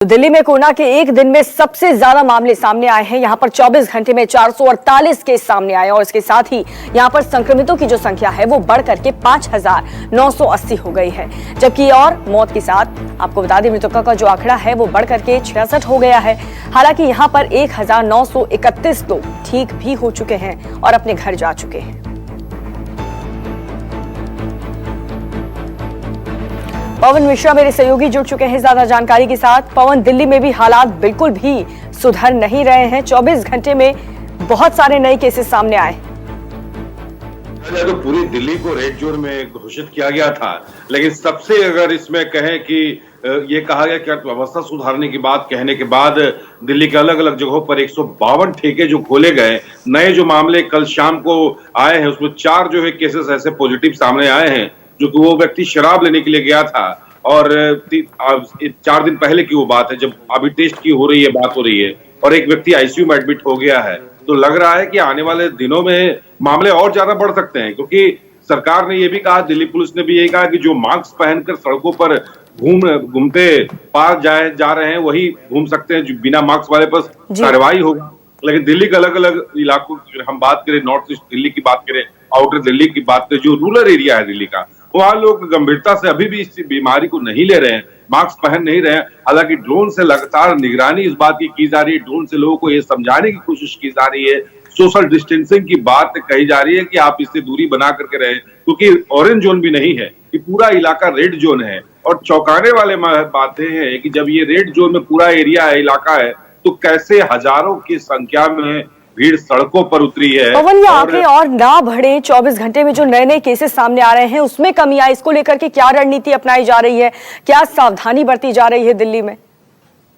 दिल्ली में कोरोना के एक दिन में सबसे ज्यादा मामले सामने आए हैं। यहां पर 24 घंटे में 448 केस सामने आए और इसके साथ ही यहां पर संक्रमितों की जो संख्या है वो बढ़ करके 5980 हो गई है। जबकि और मौत के साथ आपको बता दें मृतकों का जो आंकड़ा है वो बढ़ करके 66 हो गया है। हालांकि यहां पर 1931 लोग ठीक भी हो चुके हैं और अपने घर जा चुके हैं। पवन मिश्रा मेरे सहयोगी जुड़ चुके हैं ज्यादा जानकारी के साथ। पवन, दिल्ली में भी हालात बिल्कुल भी सुधर नहीं रहे हैं। 24 घंटे में बहुत सारे नए केसेस सामने आए। तो पूरी दिल्ली को रेड जोन में घोषित किया गया था, लेकिन सबसे अगर इसमें कहें कि ये कहा गया कि अर्थव्यवस्था सुधारने की बात कहने के बाद दिल्ली के अलग अलग जगहों पर 152 ठेके जो खोले गए, नए जो मामले कल शाम को आए हैं उसमें 4 जो है केसेस ऐसे पॉजिटिव सामने आए हैं जो कि वो व्यक्ति शराब लेने के लिए गया था और 4 दिन पहले की वो बात है जब अभी टेस्ट की हो रही है, बात हो रही है, और एक व्यक्ति आईसीयू में एडमिट हो गया है। तो लग रहा है कि आने वाले दिनों में मामले और ज्यादा बढ़ सकते हैं, क्योंकि सरकार ने ये भी कहा, दिल्ली पुलिस ने भी यही कहा कि जो मास्क पहनकर सड़कों पर घूमते पार जा रहे हैं वही घूम सकते हैं, जो बिना मास्क वाले पर कार्रवाई होगा। लेकिन दिल्ली के अलग अलग इलाकों की हम बात करें, नॉर्थ ईस्ट दिल्ली की बात करें, आउटर दिल्ली की बात करें, जो रूरल एरिया है दिल्ली का, वहां लोग गंभीरता से अभी भी इस बीमारी को नहीं ले रहे हैं, मास्क पहन नहीं रहे हैं। हालांकि ड्रोन से लगातार निगरानी इस बात की जा रही है, ड्रोन से लोगों को ये समझाने की कोशिश की जा रही है, सोशल डिस्टेंसिंग की बात कही जा रही है कि आप इससे दूरी बना करके रहें, क्योंकि ऑरेंज जोन भी नहीं है, कि पूरा इलाका रेड जोन है। और चौंकाने वाले बातें हैं कि जब ये रेड जोन में पूरा एरिया है, इलाका है, तो कैसे हजारों की संख्या में भीड़ सड़कों पर उतरी है। पवन, ये आंकड़े और ना बढ़े, 24 घंटे में जो नए नए केसेस सामने आ रहे हैं उसमें कमी आए, इसको लेकर के क्या रणनीति अपनाई जा रही है, क्या सावधानी बरती जा रही है दिल्ली में?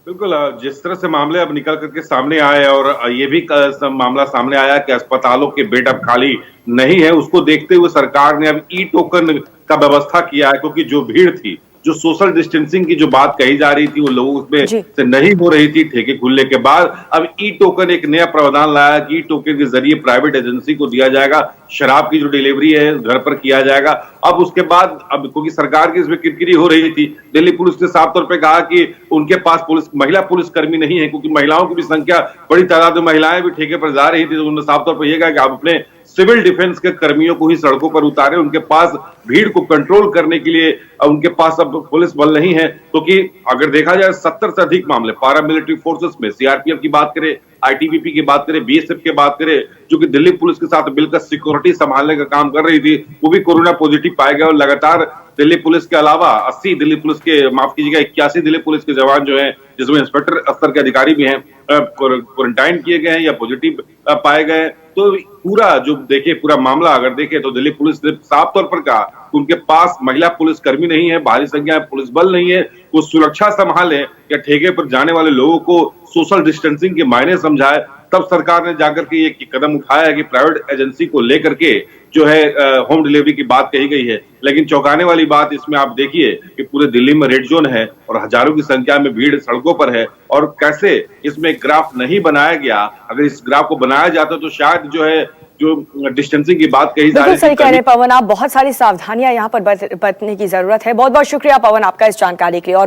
बिल्कुल, जिस तरह से मामले अब निकल करके सामने आए और ये भी मामला सामने आया कि अस्पतालों के बेड अब खाली नहीं है, उसको देखते हुए सरकार ने अब ई टोकन का व्यवस्था किया है, क्योंकि जो भीड़ थी, जो सोशल डिस्टेंसिंग की जो बात कही जा रही थी वो लोगों में से नहीं हो रही थी ठेके खुलने के बाद, अब ई टोकन एक नया प्रावधान लाया कि ई टोकन के जरिए प्राइवेट एजेंसी को दिया जाएगा, शराब की जो डिलीवरी है घर पर किया जाएगा। अब उसके बाद अब क्योंकि सरकार की इसमें किरकिरी हो रही थी, दिल्ली पुलिस ने साफ तौर पे कहा कि उनके पास महिला पुलिसकर्मी नहीं है, क्योंकि महिलाओं की भी संख्या बड़ी तादाद में महिलाएं भी ठेके पर जा रही थी, तो उन्होंने साफ तौर पर यह कहा कि आप अपने सिविल डिफेंस के कर्मियों को ही सड़कों पर उतारे, उनके पास भीड़ को कंट्रोल करने के लिए उनके पास अब पुलिस बल नहीं है। क्योंकि अगर देखा जाए 70 से अधिक मामले पैरामिलिट्री फोर्सेस में, सीआरपीएफ की बात करें, आईटीबीपी की बात करें, बीएसएफ की बात करें, जो कि दिल्ली पुलिस के साथ मिलकर सिक्योरिटी संभालने का काम कर रही थी, वो भी कोरोना पॉजिटिव पाए गए। और लगातार दिल्ली पुलिस के अलावा 80 दिल्ली पुलिस के, माफ कीजिएगा, 81 दिल्ली पुलिस के जवान जो हैं, जिसमें इंस्पेक्टर स्तर के अधिकारी भी हैं, क्वारंटाइन किए गए हैं या पॉजिटिव पाए गए। तो पूरा जो देखिए पूरा मामला अगर देखें तो दिल्ली पुलिस ने साफ तौर पर कहा कि उनके पास महिला पुलिसकर्मी नहीं है, भारी संख्या में पुलिस बल नहीं है, वो सुरक्षा संभाले या ठेके पर जाने वाले लोगों को सोशल डिस्टेंसिंग के मायने समझाए। तब सरकार ने जाकर के एक कदम उठाया है कि प्राइवेट एजेंसी को लेकर के जो है होम डिलीवरी की बात कही गई है। लेकिन चौंकाने वाली बात इसमें आप देखिए कि पूरे दिल्ली में रेड जोन है और हजारों की संख्या में भीड़ सड़कों पर है, और कैसे इसमें ग्राफ नहीं बनाया गया। अगर इस ग्राफ को बनाया जाता तो शायद जो है जो डिस्टेंसिंग की बात कही जा रही है। सही कह रहे हैं पवन, आप, बहुत सारी सावधानियां यहाँ पर बरतने की जरूरत है। बहुत बहुत शुक्रिया पवन आपका इस जानकारी के लिए। और